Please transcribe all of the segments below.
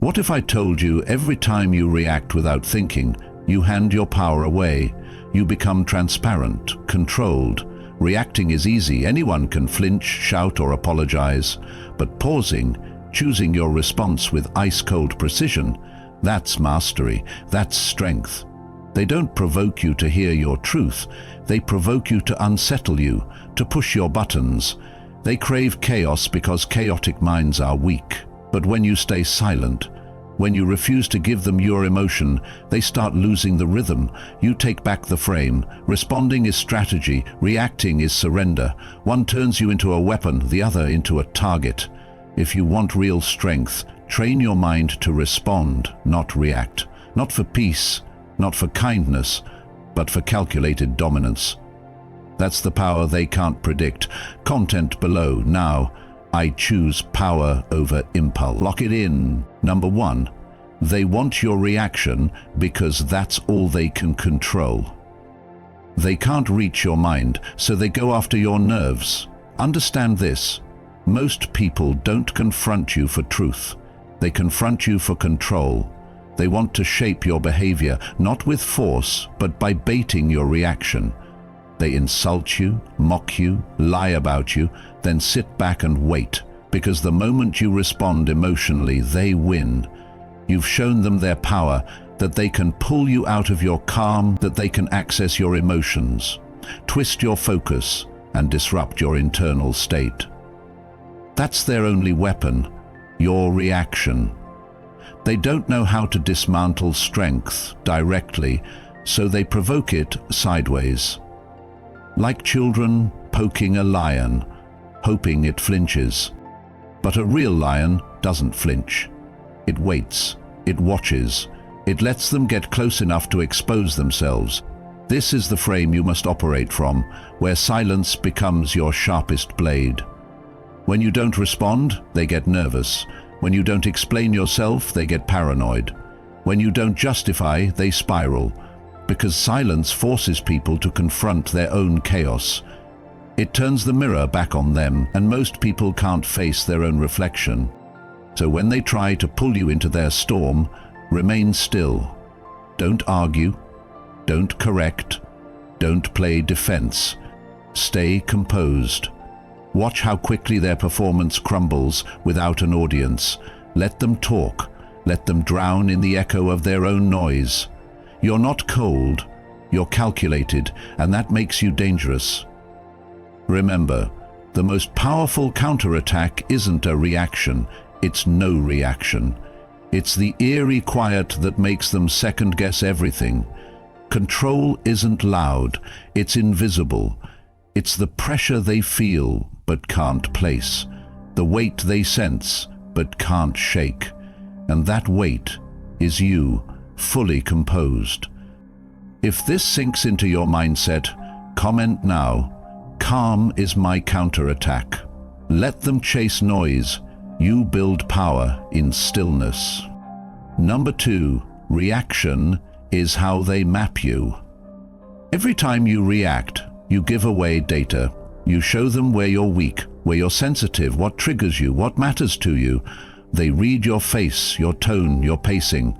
What if I told you every time you react without thinking, you hand your power away? You become transparent, controlled. Reacting is easy. Anyone can flinch, shout, or apologize. But pausing, choosing your response with ice-cold precision, that's mastery, that's strength. They don't provoke you to hear your truth. They provoke you to unsettle you, to push your buttons. They crave chaos because chaotic minds are weak. But when you stay silent, when you refuse to give them your emotion, they start losing the rhythm. You take back the frame. Responding is strategy, reacting is surrender. One turns you into a weapon, the other into a target. If you want real strength, train your mind to respond, not react. Not for peace, not for kindness, but for calculated dominance. That's the power they can't predict. Content below. Now, I choose power over impulse. Lock it in. Number 1, they want your reaction because that's all they can control. They can't reach your mind, so they go after your nerves. Understand this. Most people don't confront you for truth. They confront you for control. They want to shape your behavior, not with force, but by baiting your reaction. They insult you, mock you, lie about you, then sit back and wait, because the moment you respond emotionally, they win. You've shown them their power, that they can pull you out of your calm, that they can access your emotions, twist your focus, and disrupt your internal state. That's their only weapon, your reaction. They don't know how to dismantle strength directly, so they provoke it sideways. Like children poking a lion, hoping it flinches. But a real lion doesn't flinch. It waits, it watches, it lets them get close enough to expose themselves. This is the frame you must operate from, where silence becomes your sharpest blade. When you don't respond, they get nervous. When you don't explain yourself, they get paranoid. When you don't justify, they spiral. Because silence forces people to confront their own chaos. It turns the mirror back on them, and most people can't face their own reflection. So when they try to pull you into their storm, remain still. Don't argue. Don't correct. Don't play defense. Stay composed. Watch how quickly their performance crumbles without an audience. Let them talk. Let them drown in the echo of their own noise. You're not cold, you're calculated, and that makes you dangerous. Remember, the most powerful counterattack isn't a reaction, it's no reaction. It's the eerie quiet that makes them second-guess everything. Control isn't loud, it's invisible. It's the pressure they feel but can't place, the weight they sense but can't shake. And that weight is you, fully composed. If this sinks into your mindset, comment now. Calm is my counterattack. Let them chase noise. You build power in stillness. Number 2, reaction is how they map you. Every time you react, you give away data. You show them where you're weak, where you're sensitive, what triggers you, what matters to you. They read your face, your tone, your pacing.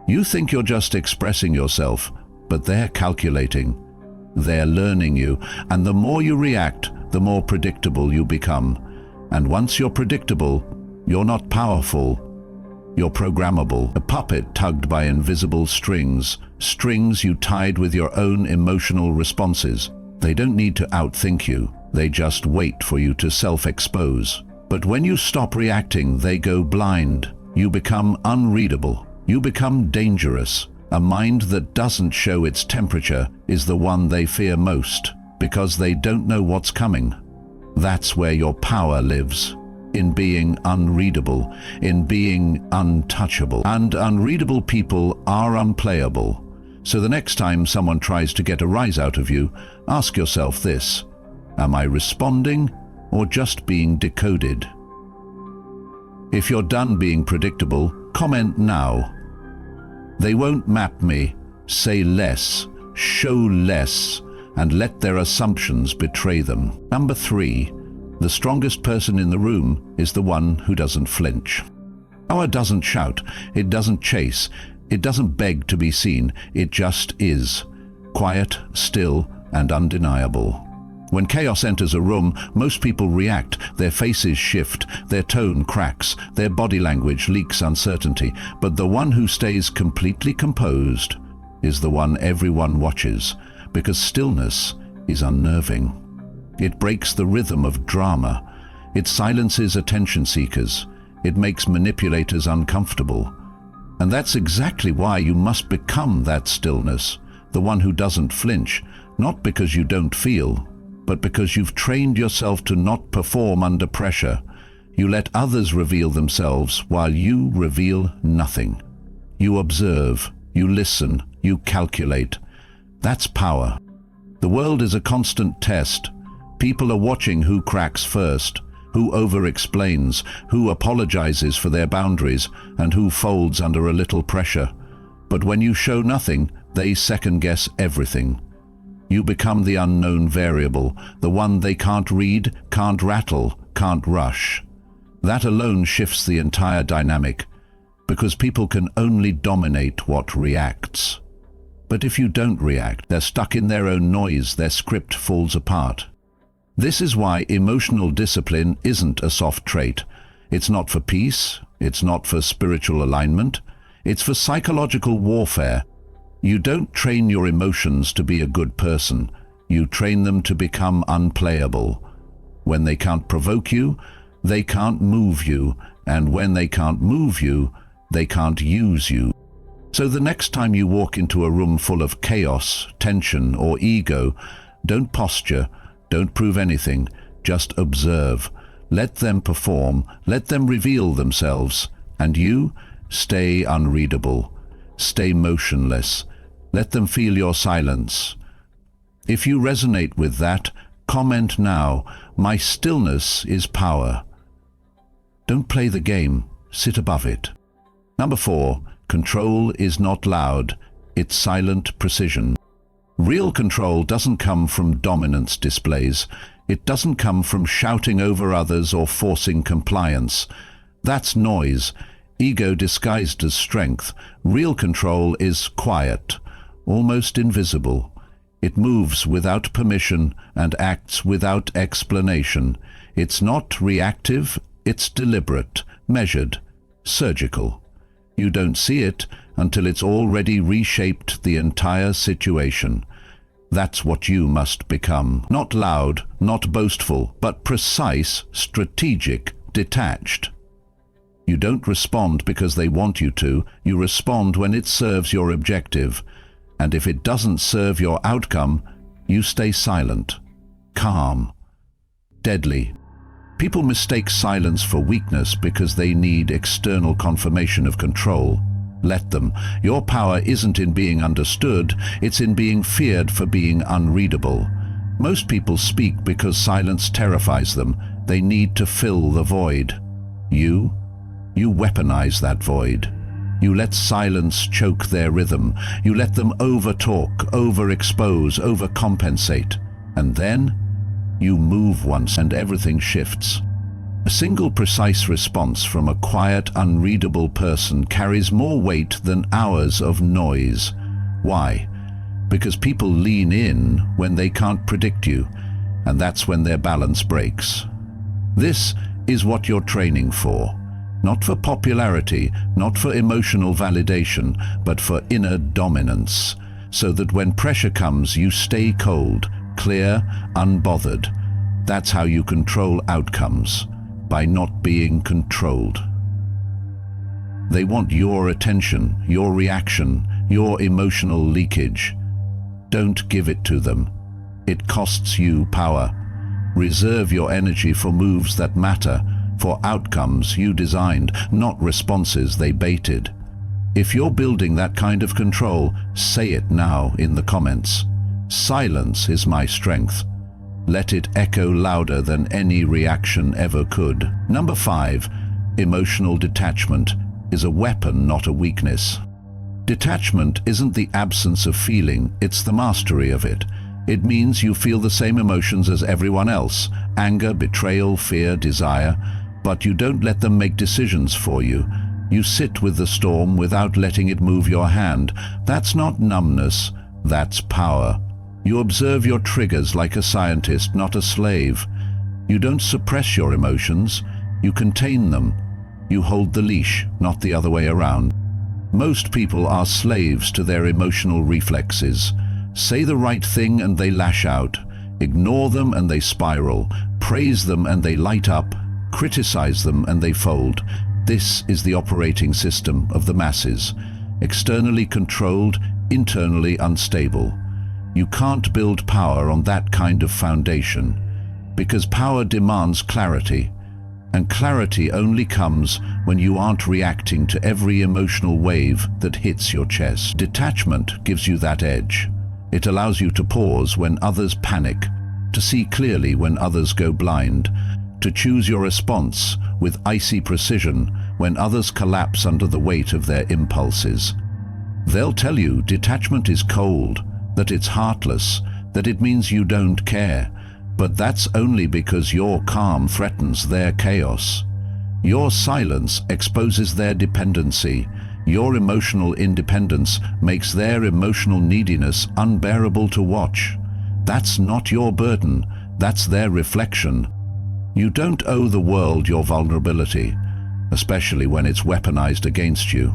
You think you're just expressing yourself, but they're calculating. They're learning you, and the more you react, the more predictable you become. And once you're predictable, you're not powerful. You're programmable, a puppet tugged by invisible strings, strings you tied with your own emotional responses. They don't need to outthink you, they just wait for you to self-expose. But when you stop reacting, they go blind. You become unreadable. You become dangerous. A mind that doesn't show its temperature is the one they fear most, because they don't know what's coming. That's where your power lives, in being unreadable, in being untouchable. And unreadable people are unplayable. So the next time someone tries to get a rise out of you, ask yourself this: am I responding or just being decoded? If you're done being predictable, comment now. They won't map me. Say less, show less, and let their assumptions betray them. Number 3, the strongest person in the room is the one who doesn't flinch. Power doesn't shout, it doesn't chase, it doesn't beg to be seen, it just is. Quiet, still, and undeniable. When chaos enters a room, most people react, their faces shift, their tone cracks, their body language leaks uncertainty, but the one who stays completely composed is the one everyone watches, because stillness is unnerving. It breaks the rhythm of drama. It silences attention seekers. It makes manipulators uncomfortable. And that's exactly why you must become that stillness, the one who doesn't flinch, not because you don't feel, but because you've trained yourself to not perform under pressure. You let others reveal themselves while you reveal nothing. You observe, you listen, you calculate. That's power. The world is a constant test. People are watching who cracks first, who over-explains, who apologizes for their boundaries, and who folds under a little pressure. But when you show nothing, they second-guess everything. You become the unknown variable, the one they can't read, can't rattle, can't rush. That alone shifts the entire dynamic, because people can only dominate what reacts. But if you don't react, they're stuck in their own noise, their script falls apart. This is why emotional discipline isn't a soft trait. It's not for peace, it's not for spiritual alignment, it's for psychological warfare. You don't train your emotions to be a good person. You train them to become unplayable. When they can't provoke you, they can't move you, and when they can't move you, they can't use you. So the next time you walk into a room full of chaos, tension, or ego, don't posture, don't prove anything, just observe. Let them perform, let them reveal themselves, and you stay unreadable, stay motionless. Let them feel your silence. If you resonate with that, comment now, "My stillness is power." Don't play the game, sit above it. Number 4, control is not loud, it's silent precision. Real control doesn't come from dominance displays. It doesn't come from shouting over others or forcing compliance. That's noise, ego disguised as strength. Real control is quiet, almost invisible. It moves without permission and acts without explanation. It's not reactive, it's deliberate, measured, surgical. You don't see it until it's already reshaped the entire situation. That's what you must become. Not loud, not boastful, but precise, strategic, detached. You don't respond because they want you to. You respond when it serves your objective. And if it doesn't serve your outcome, you stay silent, calm, deadly. People mistake silence for weakness because they need external confirmation of control. Let them. Your power isn't in being understood, it's in being feared for being unreadable. Most people speak because silence terrifies them. They need to fill the void. You weaponize that void. You let silence choke their rhythm. You let them overtalk, overexpose, overcompensate. And then you move once and everything shifts. A single precise response from a quiet, unreadable person carries more weight than hours of noise. Why? Because people lean in when they can't predict you, and that's when their balance breaks. This is what you're training for. Not for popularity, not for emotional validation, but for inner dominance, so that when pressure comes, you stay cold, clear, unbothered. That's how you control outcomes, by not being controlled. They want your attention, your reaction, your emotional leakage. Don't give it to them. It costs you power. Reserve your energy for moves that matter, for outcomes you designed, not responses they baited. If you're building that kind of control, say it now in the comments. Silence is my strength. Let it echo louder than any reaction ever could. Number 5, emotional detachment is a weapon, not a weakness. Detachment isn't the absence of feeling, it's the mastery of it. It means you feel the same emotions as everyone else, anger, betrayal, fear, desire, but you don't let them make decisions for you. You sit with the storm without letting it move your hand. That's not numbness, that's power. You observe your triggers like a scientist, not a slave. You don't suppress your emotions, you contain them. You hold the leash, not the other way around. Most people are slaves to their emotional reflexes. Say the right thing and they lash out. Ignore them and they spiral. Praise them and they light up. Criticize them and they fold. This is the operating system of the masses. Externally controlled, internally unstable. You can't build power on that kind of foundation, because power demands clarity, and clarity only comes when you aren't reacting to every emotional wave that hits your chest. Detachment gives you that edge. It allows you to pause when others panic, to see clearly when others go blind, to choose your response with icy precision when others collapse under the weight of their impulses. They'll tell you detachment is cold, that it's heartless, that it means you don't care, but that's only because your calm threatens their chaos. Your silence exposes their dependency. Your emotional independence makes their emotional neediness unbearable to watch. That's not your burden, that's their reflection. You don't owe the world your vulnerability, especially when it's weaponized against you.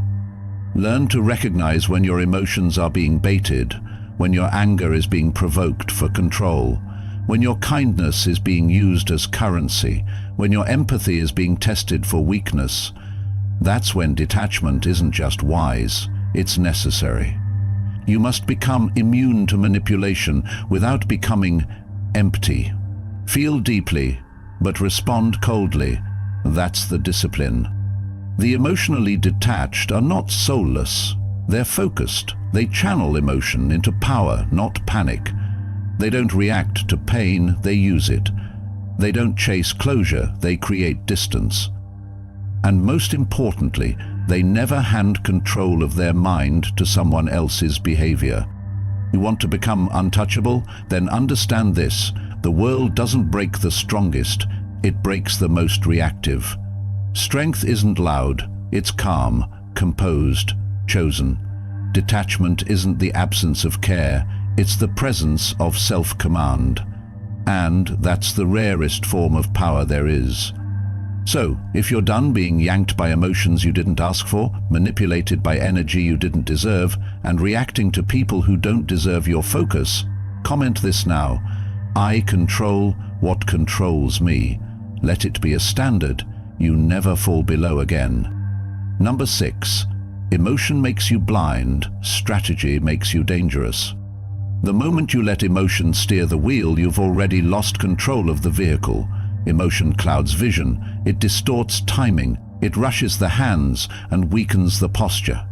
Learn to recognize when your emotions are being baited, when your anger is being provoked for control, when your kindness is being used as currency, when your empathy is being tested for weakness. That's when detachment isn't just wise, it's necessary. You must become immune to manipulation without becoming empty. Feel deeply, but respond coldly. That's the discipline. The emotionally detached are not soulless. They're focused. They channel emotion into power, not panic. They don't react to pain, they use it. They don't chase closure, they create distance. And most importantly, they never hand control of their mind to someone else's behavior. You want to become untouchable? Then understand this: the world doesn't break the strongest, it breaks the most reactive. Strength isn't loud, it's calm, composed, chosen. Detachment isn't the absence of care, it's the presence of self-command. And that's the rarest form of power there is. So, if you're done being yanked by emotions you didn't ask for, manipulated by energy you didn't deserve, and reacting to people who don't deserve your focus, comment this now: I control what controls me. Let it be a standard you never fall below again. Number 6. Emotion makes you blind, strategy makes you dangerous. The moment you let emotion steer the wheel, you've already lost control of the vehicle. Emotion clouds vision, it distorts timing, it rushes the hands and weakens the posture.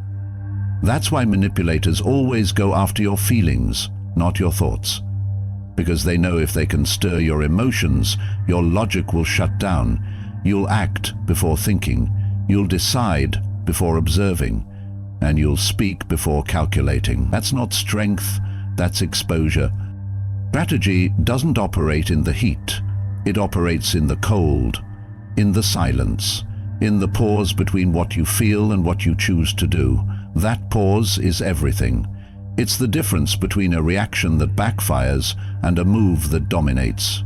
That's why manipulators always go after your feelings, not your thoughts. Because they know if they can stir your emotions, your logic will shut down. You'll act before thinking, you'll decide before observing, and you'll speak before calculating. That's not strength, that's exposure. Strategy doesn't operate in the heat. It operates in the cold, in the silence, in the pause between what you feel and what you choose to do. That pause is everything. It's the difference between a reaction that backfires and a move that dominates.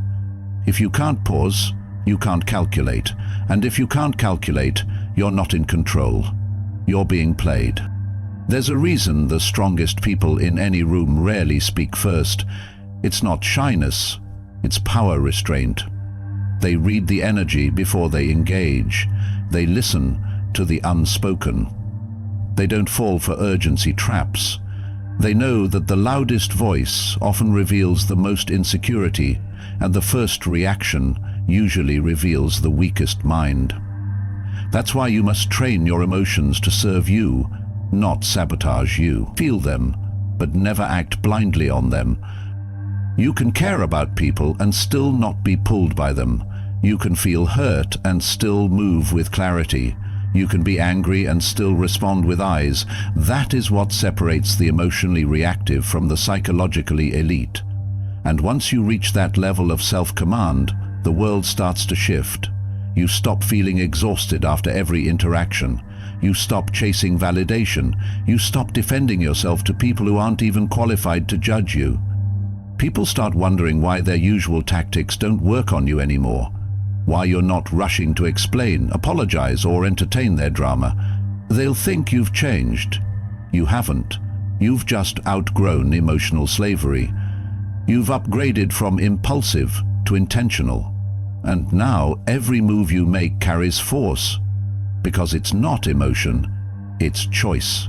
If you can't pause, you can't calculate. And if you can't calculate, you're not in control. You're being played. There's a reason the strongest people in any room rarely speak first. It's not shyness, it's power restraint. They read the energy before they engage. They listen to the unspoken. They don't fall for urgency traps. They know that the loudest voice often reveals the most insecurity, and the first reaction usually reveals the weakest mind. That's why you must train your emotions to serve you, not sabotage you. Feel them, but never act blindly on them. You can care about people and still not be pulled by them. You can feel hurt and still move with clarity. You can be angry and still respond with eyes. That is what separates the emotionally reactive from the psychologically elite. And once you reach that level of self-command, the world starts to shift. You stop feeling exhausted after every interaction. You stop chasing validation. You stop defending yourself to people who aren't even qualified to judge you. People start wondering why their usual tactics don't work on you anymore, why you're not rushing to explain, apologize, or entertain their drama. They'll think you've changed. You haven't. You've just outgrown emotional slavery. You've upgraded from impulsive to intentional. And now every move you make carries force, because it's not emotion, it's choice.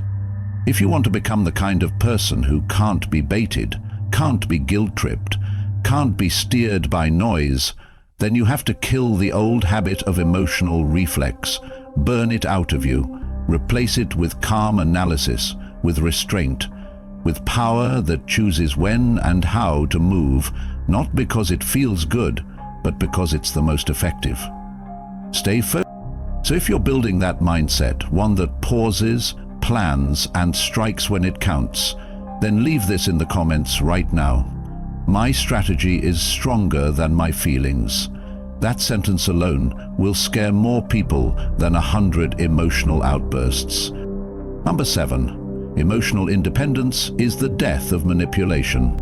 If you want to become the kind of person who can't be baited, can't be guilt-tripped, can't be steered by noise, then you have to kill the old habit of emotional reflex, burn it out of you, replace it with calm analysis, with restraint, with power that chooses when and how to move, not because it feels good, but because it's the most effective. Stay focused. So if you're building that mindset, one that pauses, plans, and strikes when it counts, then leave this in the comments right now. My strategy is stronger than my feelings. That sentence alone will scare more people than 100 emotional outbursts. Number 7. Emotional independence is the death of manipulation.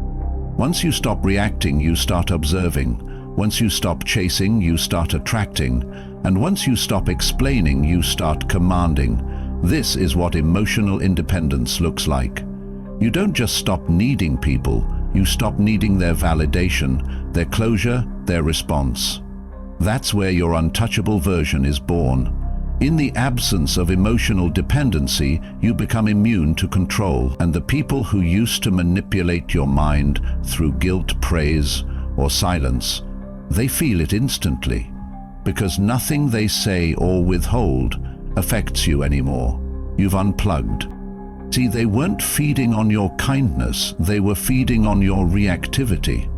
Once you stop reacting, you start observing. Once you stop chasing, you start attracting. And once you stop explaining, you start commanding. This is what emotional independence looks like. You don't just stop needing people, you stop needing their validation, their closure, their response. That's where your untouchable version is born. In the absence of emotional dependency, you become immune to control, and the people who used to manipulate your mind through guilt, praise, or silence, they feel it instantly, because nothing they say or withhold affects you anymore. You've unplugged. See, they weren't feeding on your kindness, they were feeding on your reactivity.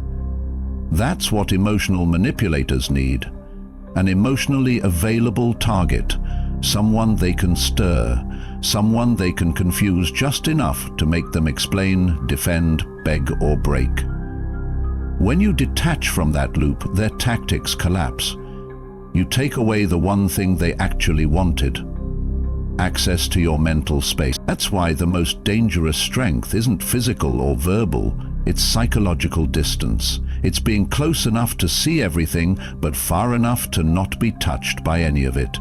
That's what emotional manipulators need. An emotionally available target, someone they can stir, someone they can confuse just enough to make them explain, defend, beg, or break. When you detach from that loop, their tactics collapse. You take away the one thing they actually wanted: access to your mental space. That's why the most dangerous strength isn't physical or verbal, it's psychological distance. It's being close enough to see everything, but far enough to not be touched by any of it.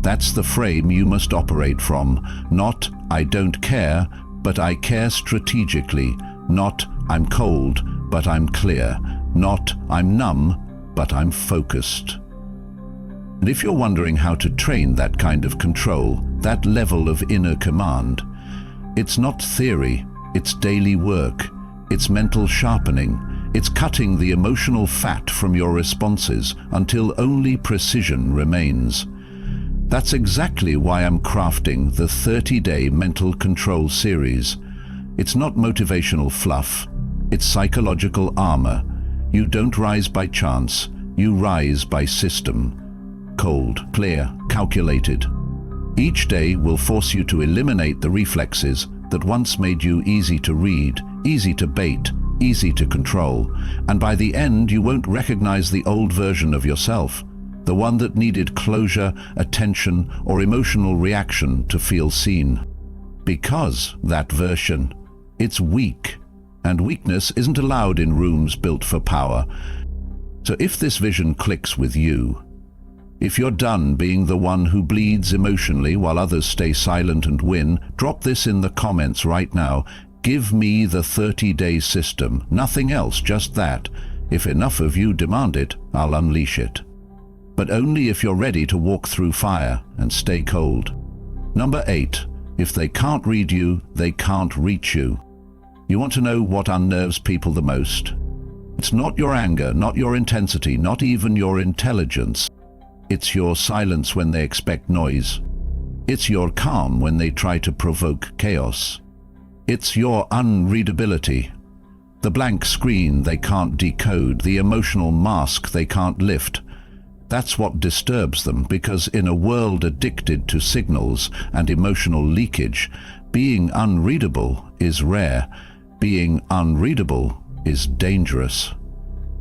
That's the frame you must operate from. Not, I don't care, but I care strategically. Not, I'm cold, but I'm clear. Not, I'm numb, but I'm focused. And if you're wondering how to train that kind of control, that level of inner command, it's not theory, it's daily work, it's mental sharpening, it's cutting the emotional fat from your responses until only precision remains. That's exactly why I'm crafting the 30-day mental control series. It's not motivational fluff, it's psychological armor. You don't rise by chance, you rise by system. Cold, clear, calculated. Each day will force you to eliminate the reflexes that once made you easy to read, easy to bait, easy to control. And by the end, you won't recognize the old version of yourself, the one that needed closure, attention, or emotional reaction to feel seen. Because that version, it's weak, and weakness isn't allowed in rooms built for power. So if this vision clicks with you, if you're done being the one who bleeds emotionally while others stay silent and win, drop this in the comments right now. Give me the 30-day system, nothing else, just that. If enough of you demand it, I'll unleash it. But only if you're ready to walk through fire and stay cold. Number 8, if they can't read you, they can't reach you. You want to know what unnerves people the most? It's not your anger, not your intensity, not even your intelligence. It's your silence when they expect noise. It's your calm when they try to provoke chaos. It's your unreadability, the blank screen they can't decode, the emotional mask they can't lift. That's what disturbs them, because in a world addicted to signals and emotional leakage, being unreadable is rare. Being unreadable is dangerous.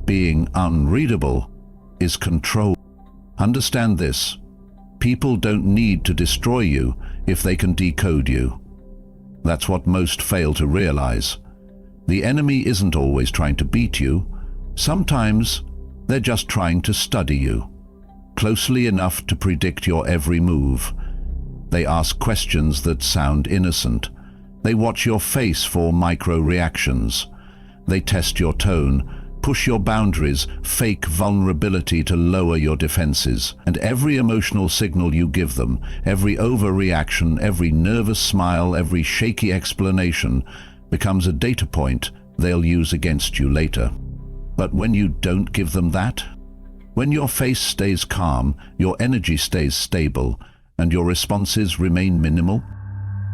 Being unreadable is control. Understand this. People don't need to destroy you if they can decode you. That's what most fail to realize. The enemy isn't always trying to beat you. Sometimes they're just trying to study you, closely enough to predict your every move. They ask questions that sound innocent. They watch your face for micro-reactions. They test your tone, push your boundaries, fake vulnerability to lower your defenses. And every emotional signal you give them, every overreaction, every nervous smile, every shaky explanation becomes a data point they'll use against you later. But when you don't give them that, when your face stays calm, your energy stays stable, and your responses remain minimal,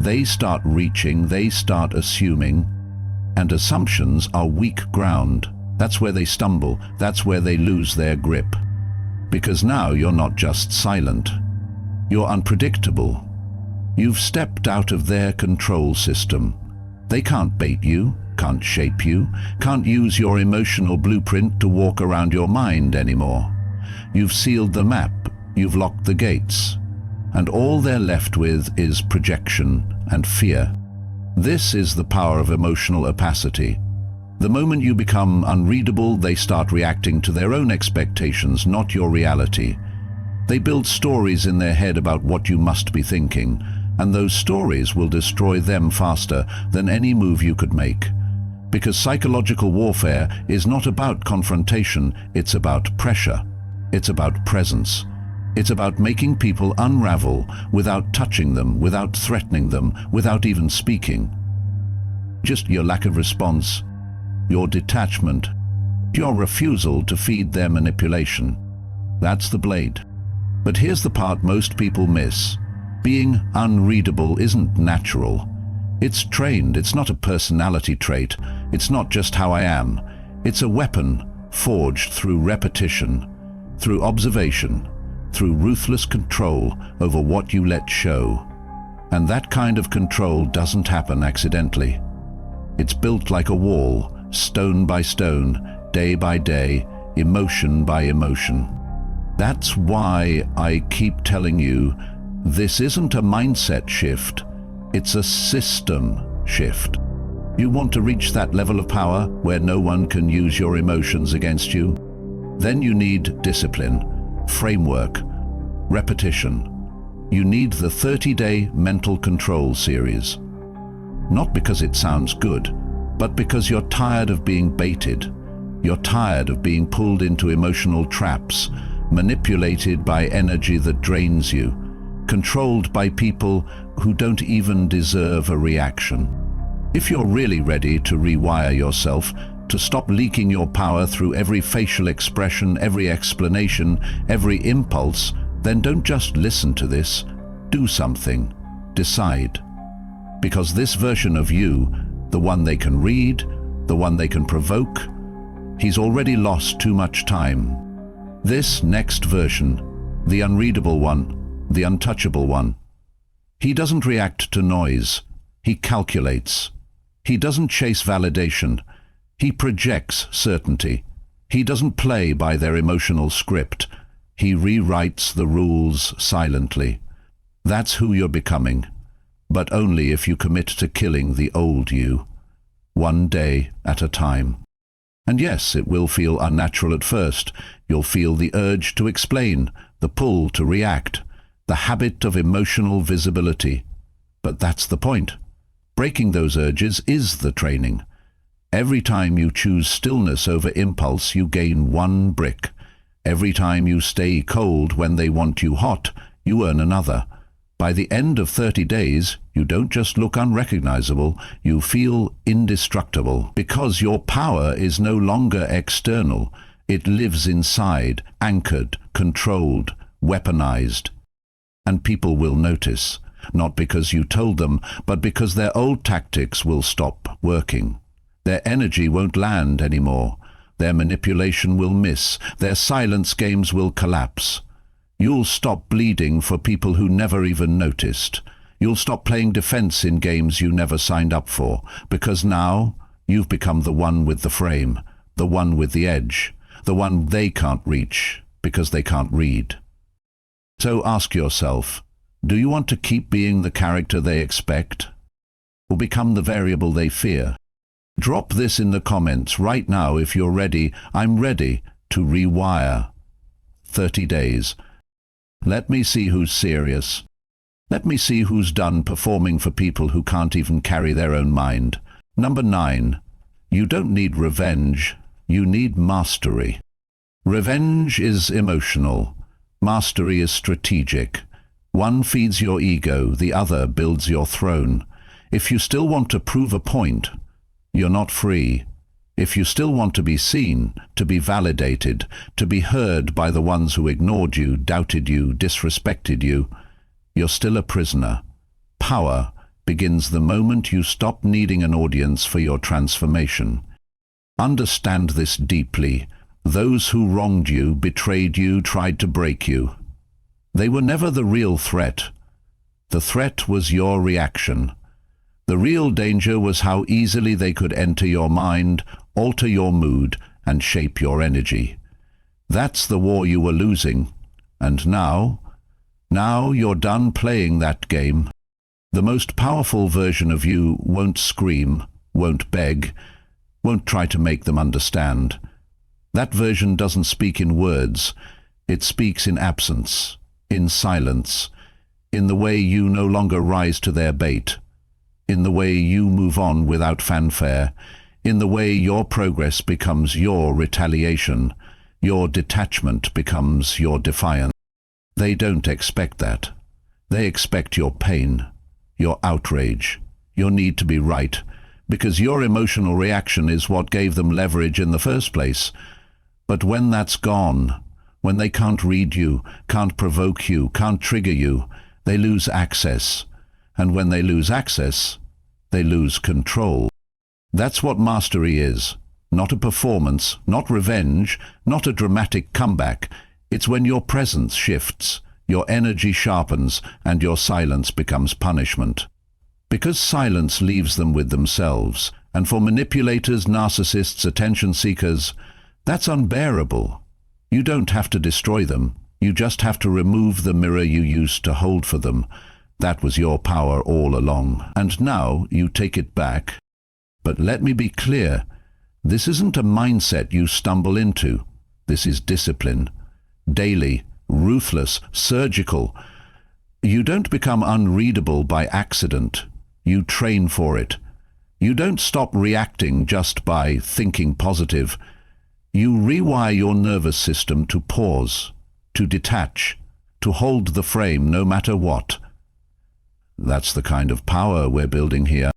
they start reaching, they start assuming, and assumptions are weak ground. That's where they stumble, that's where they lose their grip. Because now you're not just silent, you're unpredictable. You've stepped out of their control system. They can't bait you, can't shape you, can't use your emotional blueprint to walk around your mind anymore. You've sealed the map, you've locked the gates, and all they're left with is projection and fear. This is the power of emotional opacity. The moment you become unreadable, they start reacting to their own expectations, not your reality. They build stories in their head about what you must be thinking, and those stories will destroy them faster than any move you could make. Because psychological warfare is not about confrontation, it's about pressure. It's about presence. It's about making people unravel without touching them, without threatening them, without even speaking. Just your lack of response, your detachment, your refusal to feed their manipulation. That's the blade. But here's the part most people miss. Being unreadable isn't natural. It's trained. It's not a personality trait. It's not just how I am. It's a weapon forged through repetition, through observation, through ruthless control over what you let show. And that kind of control doesn't happen accidentally. It's built like a wall, stone by stone, day by day, emotion by emotion. That's why I keep telling you, this isn't a mindset shift, it's a system shift. You want to reach that level of power where no one can use your emotions against you? Then you need discipline, framework, repetition. You need the 30-day mental control series. Not because it sounds good, but because you're tired of being baited. You're tired of being pulled into emotional traps, manipulated by energy that drains you, controlled by people who don't even deserve a reaction. If you're really ready to rewire yourself, to stop leaking your power through every facial expression, every explanation, every impulse, then don't just listen to this. Do something. Decide. Because this version of you, the one they can read, the one they can provoke, he's already lost too much time. This next version, the unreadable one, the untouchable one, he doesn't react to noise, he calculates. He doesn't chase validation, he projects certainty. He doesn't play by their emotional script, he rewrites the rules silently. That's who you're becoming. But only if you commit to killing the old you, one day at a time. And yes, it will feel unnatural at first. You'll feel the urge to explain, the pull to react, the habit of emotional visibility. But that's the point. Breaking those urges is the training. Every time you choose stillness over impulse, you gain one brick. Every time you stay cold when they want you hot, you earn another. By the end of 30 days, you don't just look unrecognizable, you feel indestructible, because your power is no longer external. It lives inside, anchored, controlled, weaponized. And people will notice, not because you told them, but because their old tactics will stop working. Their energy won't land anymore. Their manipulation will miss. Their silence games will collapse. You'll stop bleeding for people who never even noticed. You'll stop playing defense in games you never signed up for, because now you've become the one with the frame, the one with the edge, the one they can't reach because they can't read. So ask yourself, do you want to keep being the character they expect, or become the variable they fear? Drop this in the comments right now if you're ready. I'm ready to rewire. 30 days. Let me see who's serious. Let me see who's done performing for people who can't even carry their own mind. Number 9. You don't need revenge. You need mastery. Revenge is emotional. Mastery is strategic. One feeds your ego, the other builds your throne. If you still want to prove a point, you're not free. If you still want to be seen, to be validated, to be heard by the ones who ignored you, doubted you, disrespected you, you're still a prisoner. Power begins the moment you stop needing an audience for your transformation. Understand this deeply. Those who wronged you, betrayed you, tried to break you, they were never the real threat. The threat was your reaction. The real danger was how easily they could enter your mind, alter your mood, and shape your energy. That's the war you were losing. And now you're done playing that game. The most powerful version of you won't scream, won't beg, won't try to make them understand. That version doesn't speak in words. It speaks in absence, in silence, in the way you no longer rise to their bait, in the way you move on without fanfare, in the way your progress becomes your retaliation, your detachment becomes your defiance. They don't expect that. They expect your pain, your outrage, your need to be right, because your emotional reaction is what gave them leverage in the first place. But when that's gone, when they can't read you, can't provoke you, can't trigger you, they lose access. And when they lose access, they lose control. That's what mastery is. Not a performance, not revenge, not a dramatic comeback. It's when your presence shifts, your energy sharpens, and your silence becomes punishment. Because silence leaves them with themselves, and for manipulators, narcissists, attention seekers, that's unbearable. You don't have to destroy them. You just have to remove the mirror you used to hold for them. That was your power all along, and now you take it back. But let me be clear, this isn't a mindset you stumble into. This is discipline. Daily, ruthless, surgical. You don't become unreadable by accident. You train for it. You don't stop reacting just by thinking positive. You rewire your nervous system to pause, to detach, to hold the frame no matter what. That's the kind of power we're building here.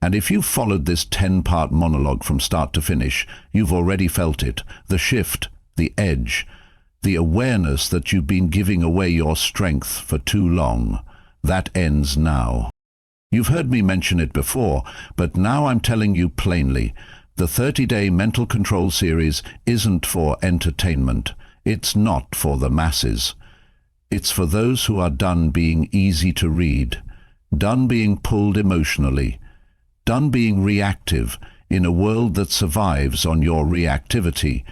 And if you've followed this 10-part monologue from start to finish, you've already felt it, the shift, the edge, the awareness that you've been giving away your strength for too long. That ends now. You've heard me mention it before, but now I'm telling you plainly, the 30-day mental control series isn't for entertainment. It's not for the masses. It's for those who are done being easy to read, done being pulled emotionally, done being reactive in a world that survives on your reactivity.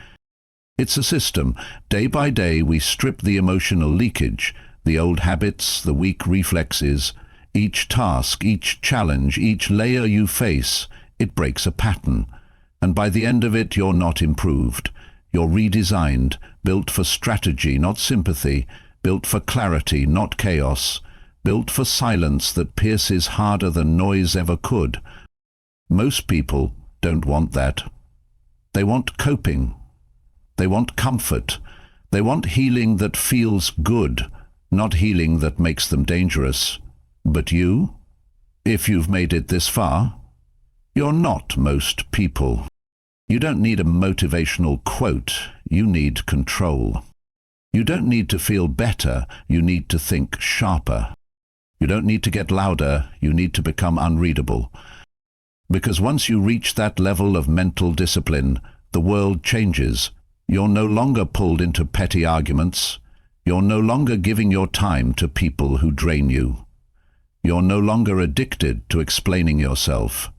It's a system. Day by day we strip the emotional leakage, the old habits, the weak reflexes. Each task, each challenge, each layer you face, it breaks a pattern. And by the end of it, you're not improved. You're redesigned, built for strategy, not sympathy, built for clarity, not chaos, built for silence that pierces harder than noise ever could. Most people don't want that. They want coping. They want comfort. They want healing that feels good, not healing that makes them dangerous. But you, if you've made it this far, you're not most people. You don't need a motivational quote, you need control. You don't need to feel better, you need to think sharper. You don't need to get louder, you need to become unreadable. Because once you reach that level of mental discipline, the world changes. You're no longer pulled into petty arguments. You're no longer giving your time to people who drain you. You're no longer addicted to explaining yourself.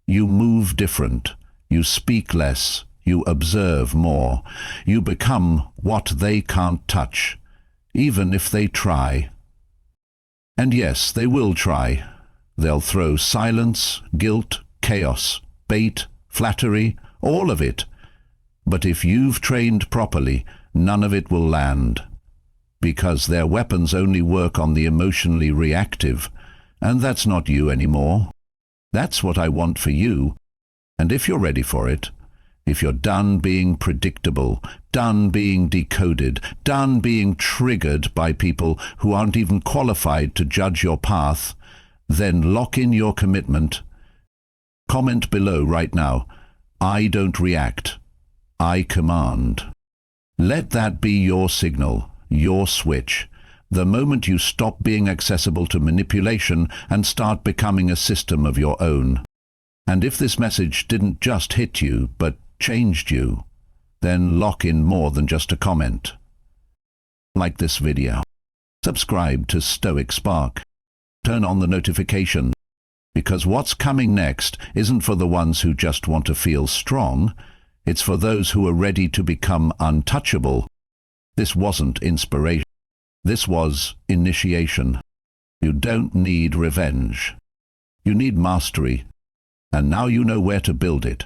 You move different. You speak less. You observe more. You become what they can't touch. even if they try. And yes, they will try. They'll throw silence, guilt, chaos, bait, flattery, all of it. But if you've trained properly, none of it will land. Because their weapons only work on the emotionally reactive, and that's not you anymore. That's what I want for you. And if you're ready for it, if you're done being predictable, done being decoded, done being triggered by people who aren't even qualified to judge your path, then lock in your commitment. Comment below right now, I don't react, I command. Let that be your signal, your switch. The moment you stop being accessible to manipulation and start becoming a system of your own. And if this message didn't just hit you, but changed you, then lock in more than just a comment. Like this video. Subscribe to Stoic Spark. Turn on the notification. Because what's coming next isn't for the ones who just want to feel strong. It's for those who are ready to become untouchable. This wasn't inspiration. This was initiation. You don't need revenge. You need mastery. And now you know where to build it.